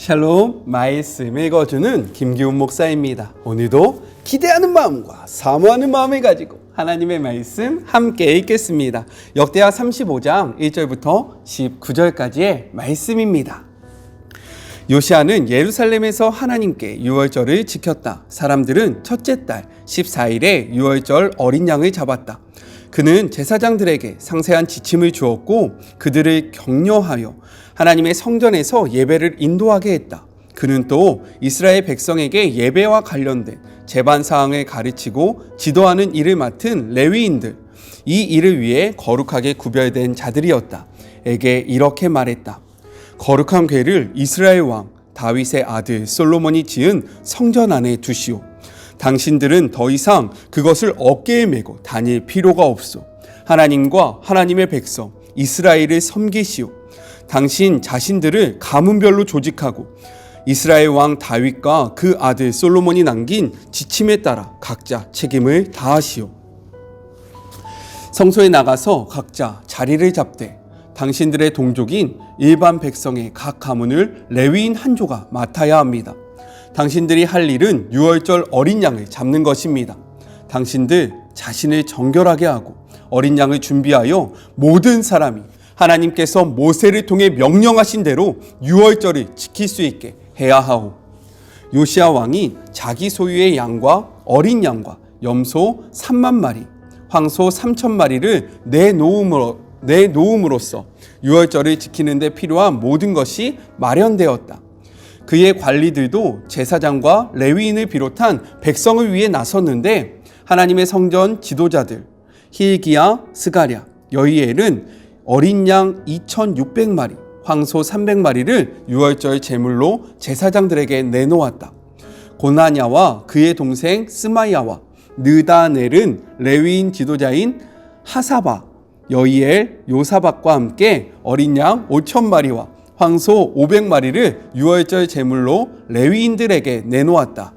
샬롬, 말씀 읽어주는 김기훈 목사입니다. 오늘도 기대하는 마음과 사모하는 마음을 가지고 하나님의 말씀 함께 읽겠습니다. 역대하 35장 1절부터 19절까지의 말씀입니다. 요시아는 예루살렘에서 하나님께 유월절을 지켰다. 사람들은 첫째 달 14일에 유월절 어린 양을 잡았다. 그는 제사장들에게 상세한 지침을 주었고 그들을 격려하여 하나님의 성전에서 예배를 인도하게 했다. 그는 또 이스라엘 백성에게 예배와 관련된 제반 사항을 가르치고 지도하는 일을 맡은 레위인들, 이 일을 위해 거룩하게 구별된 자들이었다. 에게 이렇게 말했다. 거룩한 궤를 이스라엘 왕 다윗의 아들 솔로몬이 지은 성전 안에 두시오. 당신들은 더 이상 그것을 어깨에 메고 다닐 필요가 없소. 하나님과 하나님의 백성 이스라엘을 섬기시오. 당신 자신들을 가문별로 조직하고 이스라엘 왕 다윗과 그 아들 솔로몬이 남긴 지침에 따라 각자 책임을 다하시오. 성소에 나가서 각자 자리를 잡되 당신들의 동족인 일반 백성의 각 가문을 레위인 한 조가 맡아야 합니다. 당신들이 할 일은 유월절 어린 양을 잡는 것입니다. 당신들 자신을 정결하게 하고 어린 양을 준비하여 모든 사람이 하나님께서 모세를 통해 명령하신 대로 유월절을 지킬 수 있게 해야 하오. 요시아 왕이 자기 소유의 양과 어린 양과 염소 3만 마리, 황소 3천 마리를 내놓음으로써 유월절을 지키는 데 필요한 모든 것이 마련되었다. 그의 관리들도 제사장과 레위인을 비롯한 백성을 위해 나섰는데 하나님의 성전 지도자들 hil기야, 스가랴, 여히엘은 어린 양 2,600마리, 황소 300마리를 유월절 제물로 제사장들에게 내놓았다. 고나냐와 그의 동생 스마야와 느다넬은 레위인 지도자인 하사바, 여히엘, 요사박과 함께 어린 양 5,000마리와 황소 500마리를 유월절 제물로 레위인들에게 내놓았다.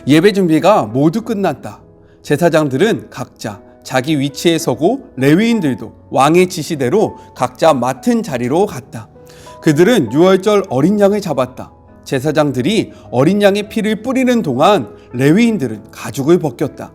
예배 준비가 모두 끝났다. 제사장들은 각자 자기 위치에 서고 레위인들도 왕의 지시대로 각자 맡은 자리로 갔다. 그들은 유월절 어린 양을 잡았다. 제사장들이 어린 양의 피를 뿌리는 동안 레위인들은 가죽을 벗겼다.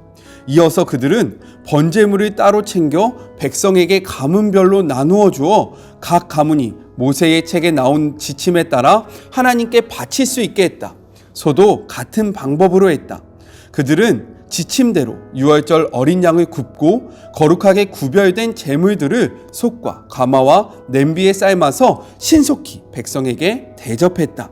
이어서 그들은 번제물을 따로 챙겨 백성에게 가문별로 나누어 주어 각 가문이 모세의 책에 나온 지침에 따라 하나님께 바칠 수 있게 했다. 소도 같은 방법으로 했다. 그들은 지침대로 유월절 어린 양을 굽고 거룩하게 구별된 제물들을 솥과 가마와 냄비에 삶아서 신속히 백성에게 대접했다.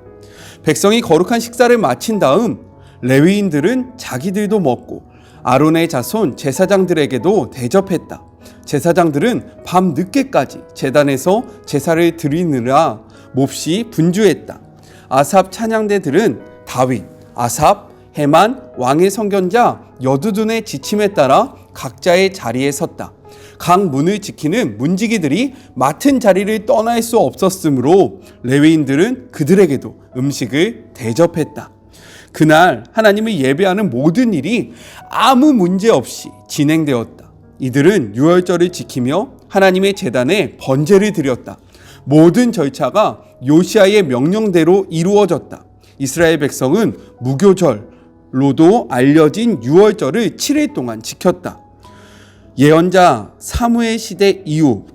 백성이 거룩한 식사를 마친 다음 레위인들은 자기들도 먹고 아론의 자손 제사장들에게도 대접했다. 제사장들은 밤 늦게까지 제단에서 제사를 드리느라 몹시 분주했다. 아삽 찬양대들은 다윗, 아삽, 헤만, 왕의 선견자 여두둔의 지침에 따라 각자의 자리에 섰다. 각 문을 지키는 문지기들이 맡은 자리를 떠날 수 없었으므로 레위인들은 그들에게도 음식을 대접했다. 그날 하나님을 예배하는 모든 일이 아무 문제 없이 진행되었다. 이들은 유월절을 지키며 하나님의 제단에 번제를 드렸다. 모든 절차가 요시아의 명령대로 이루어졌다. 이스라엘 백성은 무교절로도 알려진 유월절을 7일 동안 지켰다. 예언자 사무엘 시대 이후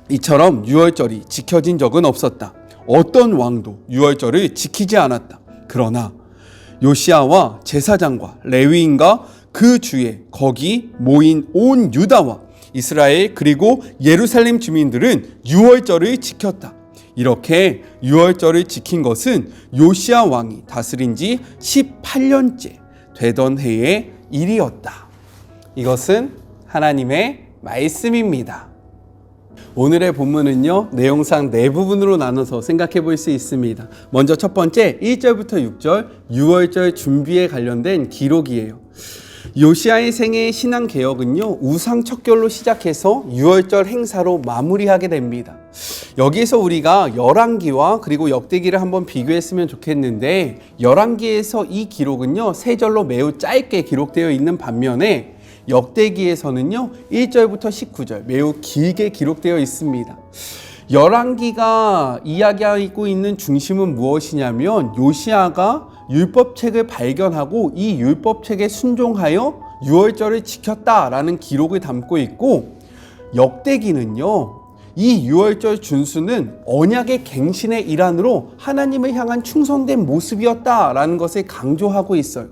이처럼 유월절이 지켜진 적은 없었다. 어떤 왕도 유월절을 지키지 않았다. 그러나 요시아와 제사장과 레위인과 그 주에 거기 모인 온 유다와 이스라엘 그리고 예루살렘 주민들은 유월절을 지켰다. 이렇게 유월절을 지킨 것은 요시아 왕이 다스린 지 18년째 되던 해의 일이었다. 이것은 하나님의 말씀입니다. 오늘의 본문은요, 내용상 네 부분으로 나눠서 생각해 볼 수 있습니다. 먼저 첫 번째 1절부터 6절 유월절 준비에 관련된 기록이에요. 요시아의 생애의 신앙개혁은요, 우상 척결로 시작해서 유월절 행사로 마무리하게 됩니다. 여기에서 우리가 열왕기와 그리고 역대기를 한번 비교했으면 좋겠는데, 열왕기에서 이 기록은요, 세 절로 매우 짧게 기록되어 있는 반면에 역대기에서는요 1절부터 19절 매우 길게 기록되어 있습니다. 열왕기가 이야기하고 있는 중심은 무엇이냐면 요시야가 율법책을 발견하고 이 율법책에 순종하여 유월절을 지켰다라는 기록을 담고 있고, 역대기는요 이 유월절 준수는 언약의 갱신의 일환으로 하나님을 향한 충성된 모습이었다라는 것을 강조하고 있어요.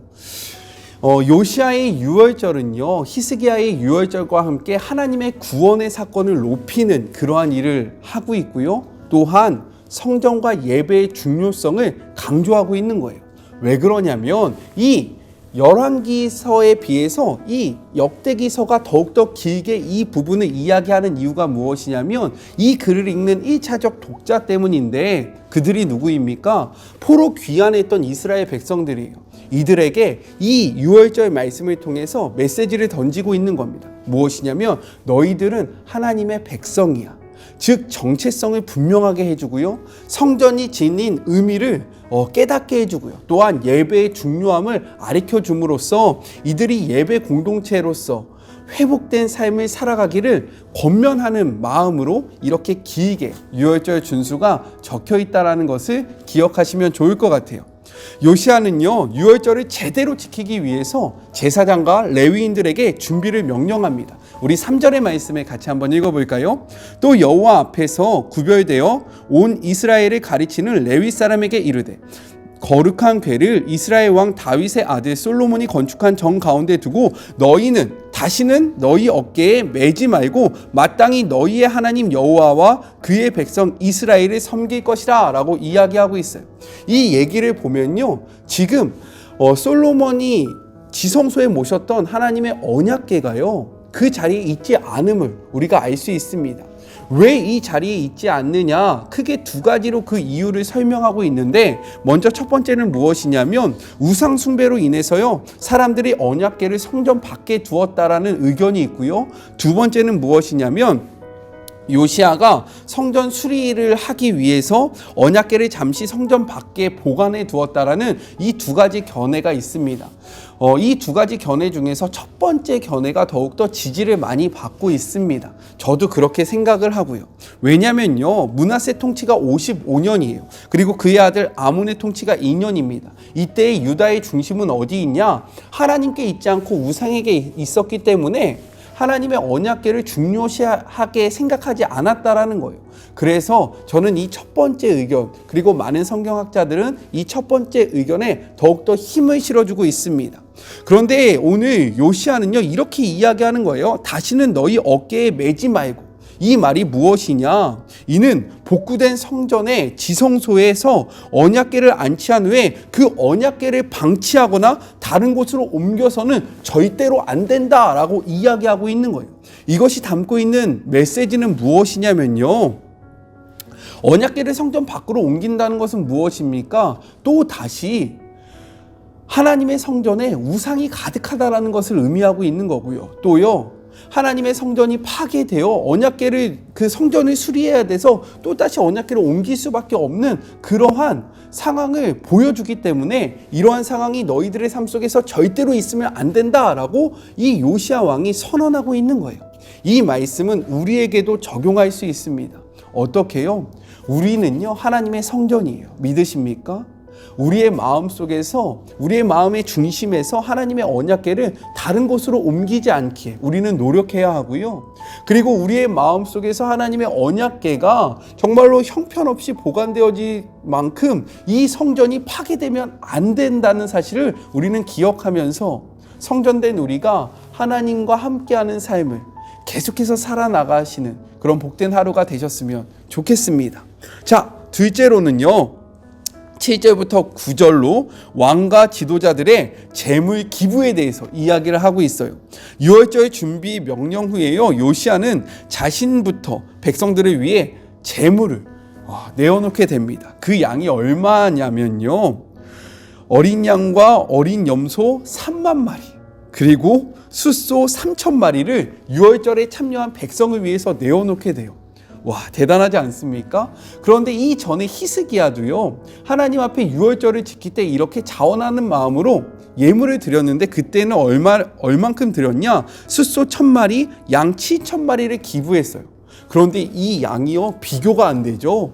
요시야의 유월절은요 히스기야의 유월절과 함께 하나님의 구원의 사건을 높이는 그러한 일을 하고 있고요, 또한 성전과 예배의 중요성을 강조하고 있는 거예요. 왜 그러냐면 이 열왕기서에 비해서 이 역대기서가 더욱더 길게 이 부분을 이야기하는 이유가 무엇이냐면 이 글을 읽는 1차적 독자 때문인데, 그들이 누구입니까? 포로 귀환했던 이스라엘 백성들이에요. 이들에게 이 유월절 말씀을 통해서 메시지를 던지고 있는 겁니다. 무엇이냐면 너희들은 하나님의 백성이야. 즉 정체성을 분명하게 해주고요, 성전이 지닌 의미를 깨닫게 해주고요, 또한 예배의 중요함을 가르쳐줌으로써 이들이 예배 공동체로서 회복된 삶을 살아가기를 권면하는 마음으로 이렇게 길게 유월절 준수가 적혀 있다는 것을 기억하시면 좋을 것 같아요. 요시야는요 유월절을 제대로 지키기 위해서 제사장과 레위인들에게 준비를 명령합니다. 우리 3절의 말씀을 같이 한번 읽어볼까요? 또 여호와 앞에서 구별되어 온 이스라엘을 가르치는 레위 사람에게 이르되 거룩한 궤를 이스라엘 왕 다윗의 아들 솔로몬이 건축한 정 가운데 두고 너희는 다시는 너희 어깨에 매지 말고 마땅히 너희의 하나님 여호와와 그의 백성 이스라엘을 섬길 것이라 라고 이야기하고 있어요. 이 얘기를 보면요 지금 솔로몬이 지성소에 모셨던 하나님의 언약궤가요 그 자리에 있지 않음을 우리가 알 수 있습니다. 왜 이 자리에 있지 않느냐, 크게 두 가지로 그 이유를 설명하고 있는데, 먼저 첫 번째는 무엇이냐면 우상 숭배로 인해서요 사람들이 언약궤를 성전 밖에 두었다라는 의견이 있고요, 두 번째는 무엇이냐면 요시야가 성전 수리를 하기 위해서 언약궤를 잠시 성전 밖에 보관해 두었다라는 이 두 가지 견해가 있습니다. 이 두 가지 견해 중에서 첫 번째 견해가 더욱더 지지를 많이 받고 있습니다. 저도 그렇게 생각을 하고요. 왜냐면요 므낫세 통치가 55년이에요. 그리고 그의 아들 아몬의 통치가 2년입니다. 이때의 유다의 중심은 어디 있냐? 하나님께 있지 않고 우상에게 있었기 때문에 하나님의 언약궤를 중요시하게 생각하지 않았다라는 거예요. 그래서 저는 이 첫 번째 의견, 그리고 많은 성경학자들은 이 첫 번째 의견에 더욱더 힘을 실어주고 있습니다. 그런데 오늘 요시야는요 이렇게 이야기하는 거예요. 다시는 너희 어깨에 매지 말고. 이 말이 무엇이냐? 이는 복구된 성전의 지성소에서 언약궤를 안치한 후에 그 언약궤를 방치하거나 다른 곳으로 옮겨서는 절대로 안 된다라고 이야기하고 있는 거예요. 이것이 담고 있는 메시지는 무엇이냐면요, 언약궤를 성전 밖으로 옮긴다는 것은 무엇입니까? 또 다시 하나님의 성전에 우상이 가득하다라는 것을 의미하고 있는 거고요. 또요 하나님의 성전이 파괴되어 언약궤를 그 성전을 수리해야 돼서 또다시 언약궤를 옮길 수밖에 없는 그러한 상황을 보여주기 때문에 이러한 상황이 너희들의 삶 속에서 절대로 있으면 안 된다라고 이 요시야 왕이 선언하고 있는 거예요. 이 말씀은 우리에게도 적용할 수 있습니다. 어떻게요? 우리는요 하나님의 성전이에요. 믿으십니까? 우리의 마음 속에서, 우리의 마음의 중심에서 하나님의 언약궤를 다른 곳으로 옮기지 않기에 우리는 노력해야 하고요. 그리고 우리의 마음 속에서 하나님의 언약궤가 정말로 형편없이 보관되어질 만큼 이 성전이 파괴되면 안 된다는 사실을 우리는 기억하면서 성전된 우리가 하나님과 함께하는 삶을 계속해서 살아나가시는 그런 복된 하루가 되셨으면 좋겠습니다. 자, 둘째로는요 7절부터 9절로 왕과 지도자들의 재물 기부에 대해서 이야기를 하고 있어요. 유월절 준비 명령 후에요 요시야는 자신부터 백성들을 위해 재물을 내어놓게 됩니다. 그 양이 얼마냐면요 어린 양과 어린 염소 3만 마리, 그리고 숫소 3천 마리를 유월절에 참여한 백성을 위해서 내어놓게 돼요. 와, 대단하지 않습니까? 그런데 이 전에 히스기야도요 하나님 앞에 유월절을 지킬 때 이렇게 자원하는 마음으로 예물을 드렸는데 그때는 얼만큼 드렸냐? 숫소 1,000마리, 양 7,000마리를 기부했어요. 그런데 이 양이요, 비교가 안 되죠.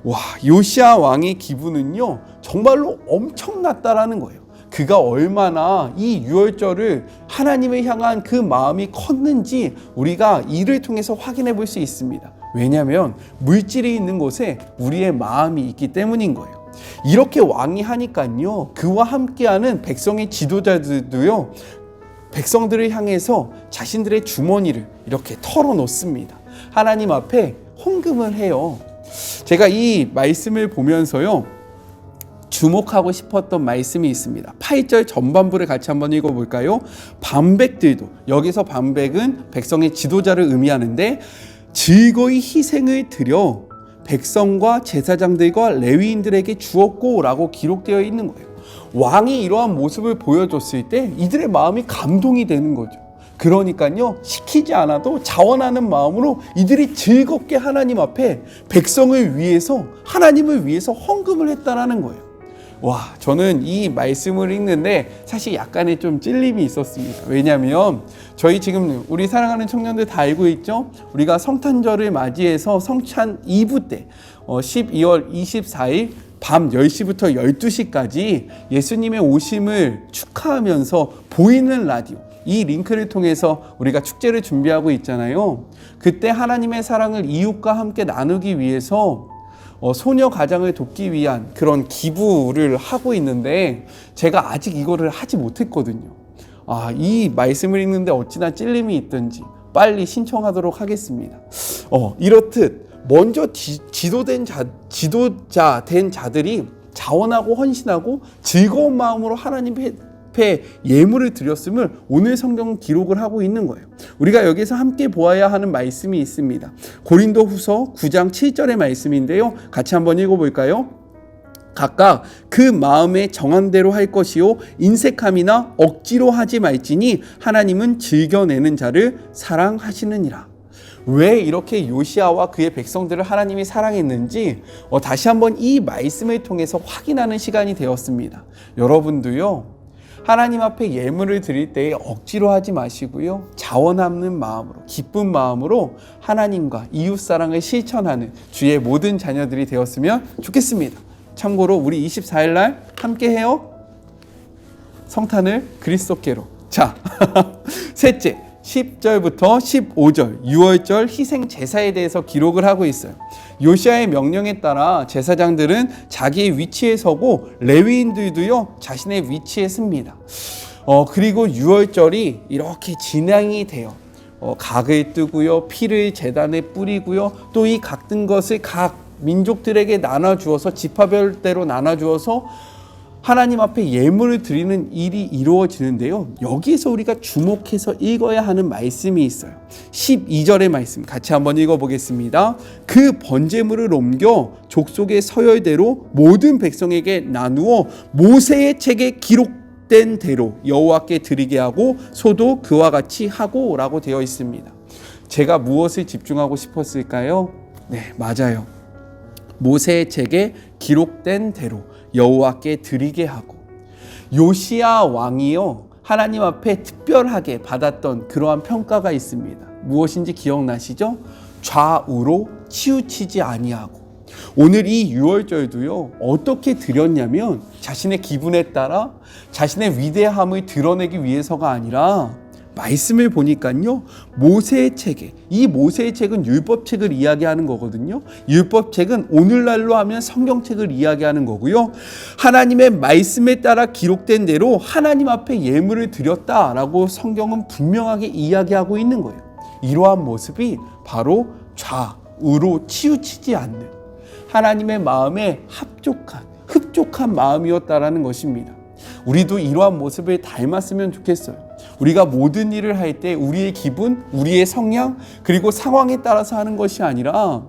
와, 요시야 왕의 기분은요, 정말로 엄청났다라는 거예요. 그가 얼마나 이 유월절을 하나님을 향한 그 마음이 컸는지 우리가 이를 통해서 확인해 볼 수 있습니다. 왜냐하면 물질이 있는 곳에 우리의 마음이 있기 때문인 거예요. 이렇게 왕이 하니까요, 그와 함께하는 백성의 지도자들도요, 백성들을 향해서 자신들의 주머니를 이렇게 털어놓습니다. 하나님 앞에 헌금을 해요. 제가 이 말씀을 보면서요, 주목하고 싶었던 말씀이 있습니다. 8절 전반부를 같이 한번 읽어볼까요? 반백들도, 여기서 반백은 백성의 지도자를 의미하는데, 즐거이 희생을 드려 백성과 제사장들과 레위인들에게 주었고 라고 기록되어 있는 거예요. 왕이 이러한 모습을 보여줬을 때 이들의 마음이 감동이 되는 거죠. 그러니까요, 시키지 않아도 자원하는 마음으로 이들이 즐겁게 하나님 앞에 백성을 위해서, 하나님을 위해서 헌금을 했다라는 거예요. 와, 저는 이 말씀을 읽는데 사실 약간의 좀 찔림이 있었습니다. 왜냐하면 저희 지금 우리 사랑하는 청년들 다 알고 있죠? 우리가 성탄절을 맞이해서 성찬 2부 때 12월 24일 밤 10시부터 12시까지 예수님의 오심을 축하하면서 보이는 라디오, 이 링크를 통해서 우리가 축제를 준비하고 있잖아요. 그때 하나님의 사랑을 이웃과 함께 나누기 위해서 소녀 가장을 돕기 위한 그런 기부를 하고 있는데, 제가 아직 이거를 하지 못했거든요. 이 말씀을 읽는데 어찌나 찔림이 있든지 빨리 신청하도록 하겠습니다. 이렇듯 먼저 지도자 된 자들이 자원하고 헌신하고 즐거운 마음으로 하나님 앞에 예물을 드렸음을 오늘 성경은 기록을 하고 있는 거예요. 우리가 여기서 함께 보아야 하는 말씀이 있습니다. 고린도후서 9장 7절의 말씀인데요, 같이 한번 읽어볼까요? 각각 그 마음에 정한 대로 할 것이요 인색함이나 억지로 하지 말지니 하나님은 즐겨내는 자를 사랑하시느니라. 왜 이렇게 요시야와 그의 백성들을 하나님이 사랑했는지 다시 한번 이 말씀을 통해서 확인하는 시간이 되었습니다. 여러분도요, 하나님 앞에 예물을 드릴 때 억지로 하지 마시고요, 자원하는 마음으로, 기쁜 마음으로 하나님과 이웃 사랑을 실천하는 주의 모든 자녀들이 되었으면 좋겠습니다. 참고로 우리 24일 날 함께 해요. 성탄을 그리스도께로. 자, 셋째, 10절부터 15절 유월절 희생 제사에 대해서 기록을 하고 있어요. 요시야의 명령에 따라 제사장들은 자기의 위치에 서고 레위인들도요, 자신의 위치에 섭니다. 그리고 유월절이 이렇게 진행이 돼요. 각을 뜨고요, 피를 제단에 뿌리고요, 또 이 각 뜬 것을 각 민족들에게 나눠주어서 지파별대로 나눠주어서 하나님 앞에 예물을 드리는 일이 이루어지는데요, 여기에서 우리가 주목해서 읽어야 하는 말씀이 있어요. 12절의 말씀 같이 한번 읽어보겠습니다. 그 번제물을 옮겨 족속의 서열대로 모든 백성에게 나누어 모세의 책에 기록된 대로 여호와께 드리게 하고 소도 그와 같이 하고 라고 되어 있습니다. 제가 무엇을 집중하고 싶었을까요? 네, 맞아요. 모세의 책에 기록된 대로 여호와께 드리게 하고, 요시야 왕이요, 하나님 앞에 특별하게 받았던 그러한 평가가 있습니다. 무엇인지 기억나시죠? 좌우로 치우치지 아니하고. 오늘 이 유월절도요, 어떻게 드렸냐면 자신의 기분에 따라 자신의 위대함을 드러내기 위해서가 아니라, 말씀을 보니까요, 모세의 책에, 이 모세의 책은 율법책을 이야기하는 거거든요. 율법책은 오늘날로 하면 성경책을 이야기하는 거고요, 하나님의 말씀에 따라 기록된 대로 하나님 앞에 예물을 드렸다라고 성경은 분명하게 이야기하고 있는 거예요. 이러한 모습이 바로 좌우로 치우치지 않는 하나님의 마음에 흡족한 마음이었다라는 것입니다. 우리도 이러한 모습을 닮았으면 좋겠어요. 우리가 모든 일을 할 때 우리의 기분, 우리의 성향, 그리고 상황에 따라서 하는 것이 아니라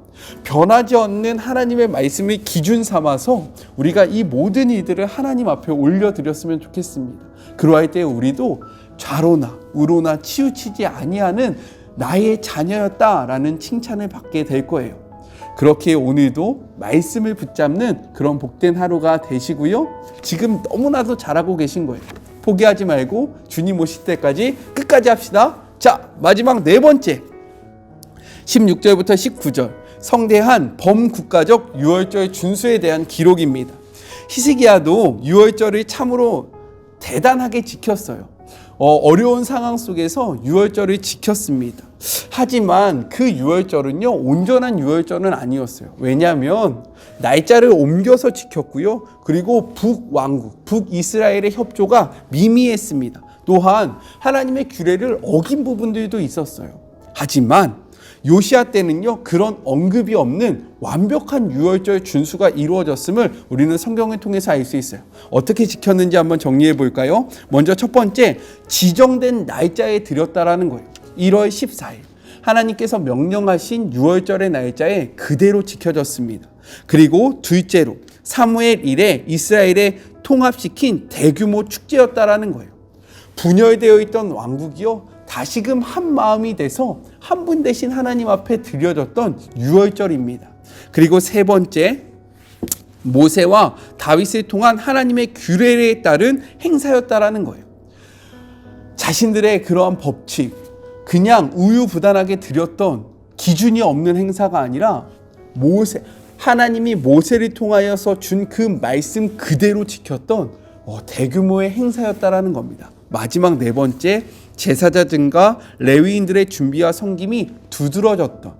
변하지 않는 하나님의 말씀을 기준 삼아서 우리가 이 모든 일들을 하나님 앞에 올려드렸으면 좋겠습니다. 그러할 때 우리도 좌로나 우로나 치우치지 아니하는 나의 자녀였다라는 칭찬을 받게 될 거예요. 그렇게 오늘도 말씀을 붙잡는 그런 복된 하루가 되시고요, 지금 너무나도 잘하고 계신 거예요. 포기하지 말고 주님 오실 때까지 끝까지 합시다. 자, 마지막 네 번째, 16절부터 19절 성대한 범국가적 유월절 준수에 대한 기록입니다. 히스기야도 유월절을 참으로 대단하게 지켰어요. 어려운 상황 속에서 유월절을 지켰습니다. 하지만 그 유월절은요, 온전한 유월절은 아니었어요. 왜냐하면 날짜를 옮겨서 지켰고요. 그리고 북왕국, 북이스라엘의 협조가 미미했습니다. 또한 하나님의 규례를 어긴 부분들도 있었어요. 하지만 요시야 때는요, 그런 언급이 없는 완벽한 유월절 준수가 이루어졌음을 우리는 성경을 통해서 알 수 있어요. 어떻게 지켰는지 한번 정리해 볼까요? 먼저 첫 번째, 지정된 날짜에 드렸다라는 거예요. 1월 14일 하나님께서 명령하신 유월절의 날짜에 그대로 지켜졌습니다. 그리고 둘째로 사무엘 1에 이스라엘에 통합시킨 대규모 축제였다라는 거예요. 분열되어 있던 왕국이요, 다시금 한 마음이 돼서 한 분 대신 하나님 앞에 드려졌던 유월절입니다. 그리고 세 번째, 모세와 다윗을 통한 하나님의 규례에 따른 행사였다라는 거예요. 자신들의 그러한 법칙, 그냥 우유부단하게 드렸던 기준이 없는 행사가 아니라 하나님이 모세를 통하여서 준 그 말씀 그대로 지켰던 대규모의 행사였다라는 겁니다. 마지막 네 번째, 제사자들과 레위인들의 준비와 섬김이 두드러졌던,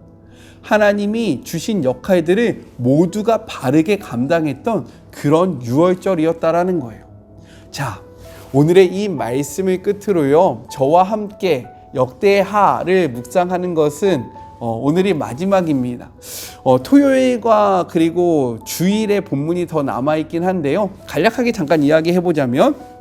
하나님이 주신 역할들을 모두가 바르게 감당했던 그런 유월절이었다라는 거예요. 자, 오늘의 이 말씀을 끝으로요, 저와 함께 역대하를 묵상하는 것은 오늘이 마지막입니다. 토요일과 그리고 주일의 본문이 더 남아있긴 한데요, 간략하게 잠깐 이야기해보자면,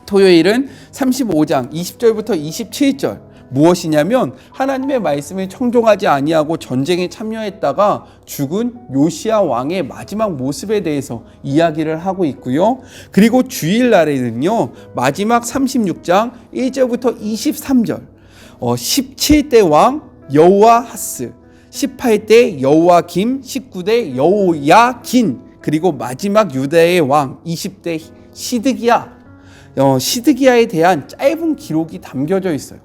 토요일은 35장 20절부터 27절 무엇이냐면, 하나님의 말씀을 청종하지 아니하고 전쟁에 참여했다가 죽은 요시야 왕의 마지막 모습에 대해서 이야기를 하고 있고요. 그리고 주일날에는요, 마지막 36장 1절부터 23절 17대 왕 여호아하스, 18대 여호아김, 19대 여호야긴, 그리고 마지막 유다의 왕 20대 시드기야에 대한 짧은 기록이 담겨져 있어요.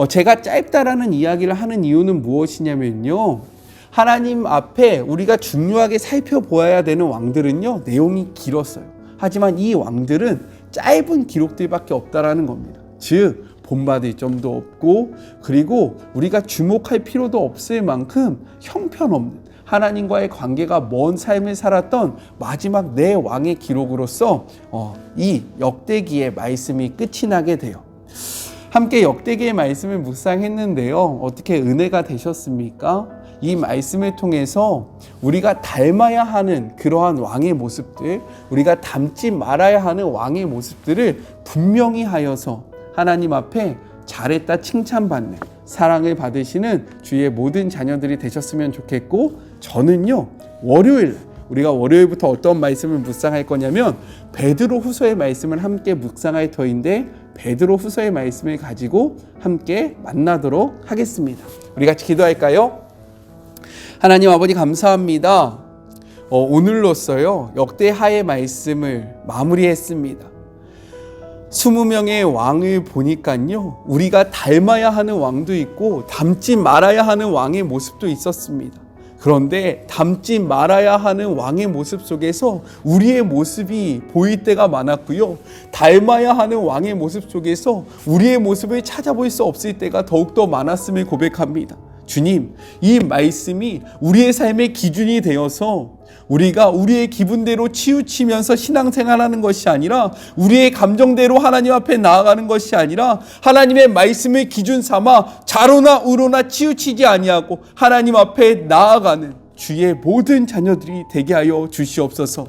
제가 짧다라는 이야기를 하는 이유는 무엇이냐면요, 하나님 앞에 우리가 중요하게 살펴보아야 되는 왕들은요, 내용이 길었어요. 하지만 이 왕들은 짧은 기록들밖에 없다라는 겁니다. 즉, 본받을 점도 없고, 그리고 우리가 주목할 필요도 없을 만큼 형편없는, 하나님과의 관계가 먼 삶을 살았던 마지막 네 왕의 기록으로서 이 역대기의 말씀이 끝이 나게 돼요. 함께 역대기의 말씀을 묵상했는데요, 어떻게 은혜가 되셨습니까? 이 말씀을 통해서 우리가 닮아야 하는 그러한 왕의 모습들, 우리가 닮지 말아야 하는 왕의 모습들을 분명히 하여서 하나님 앞에 잘했다 칭찬받는, 사랑을 받으시는 주의 모든 자녀들이 되셨으면 좋겠고, 저는요, 월요일, 우리가 월요일부터 어떤 말씀을 묵상할 거냐면 베드로 후서의 말씀을 함께 묵상할 터인데, 베드로 후서의 말씀을 가지고 함께 만나도록 하겠습니다. 우리 같이 기도할까요? 하나님 아버지, 감사합니다. 오늘로써요, 역대하의 말씀을 마무리했습니다. 20명의 왕을 보니까요, 우리가 닮아야 하는 왕도 있고 닮지 말아야 하는 왕의 모습도 있었습니다. 그런데 닮지 말아야 하는 왕의 모습 속에서 우리의 모습이 보일 때가 많았고요, 닮아야 하는 왕의 모습 속에서 우리의 모습을 찾아볼 수 없을 때가 더욱더 많았음을 고백합니다. 주님, 이 말씀이 우리의 삶의 기준이 되어서 우리가 우리의 기분대로 치우치면서 신앙생활하는 것이 아니라, 우리의 감정대로 하나님 앞에 나아가는 것이 아니라, 하나님의 말씀을 기준 삼아 좌로나 우로나 치우치지 아니하고 하나님 앞에 나아가는 주의 모든 자녀들이 되게 하여 주시옵소서.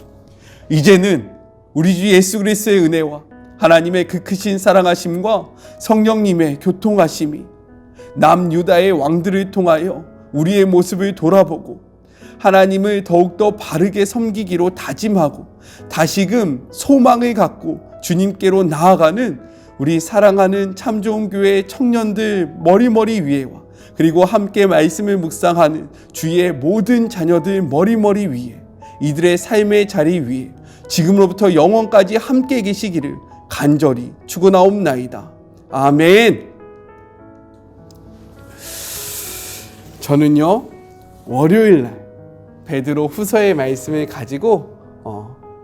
이제는 우리 주 예수 그리스도의 은혜와 하나님의 그 크신 사랑하심과 성령님의 교통하심이 남유다의 왕들을 통하여 우리의 모습을 돌아보고 하나님을 더욱더 바르게 섬기기로 다짐하고 다시금 소망을 갖고 주님께로 나아가는 우리 사랑하는 참 좋은 교회 청년들 머리머리 위에와, 그리고 함께 말씀을 묵상하는 주의 모든 자녀들 머리머리 위에, 이들의 삶의 자리 위에 지금으로부터 영원까지 함께 계시기를 간절히 축원하옵나이다. 아멘. 저는요 월요일 날 베드로 후서의 말씀을 가지고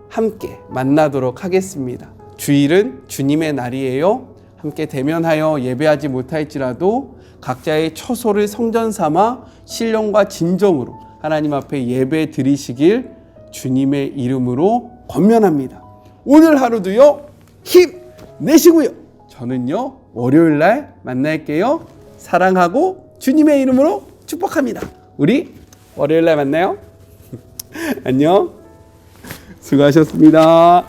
함께 만나도록 하겠습니다. 주일은 주님의 날이에요. 함께 대면하여 예배하지 못할지라도 각자의 처소를 성전 삼아 신령과 진정으로 하나님 앞에 예배 드리시길 주님의 이름으로 권면합니다. 오늘 하루도요 힘내시고요. 저는요 월요일 날 만날게요. 사랑하고 주님의 이름으로 축복합니다. 우리 월요일 날 만나요. 안녕. 수고하셨습니다.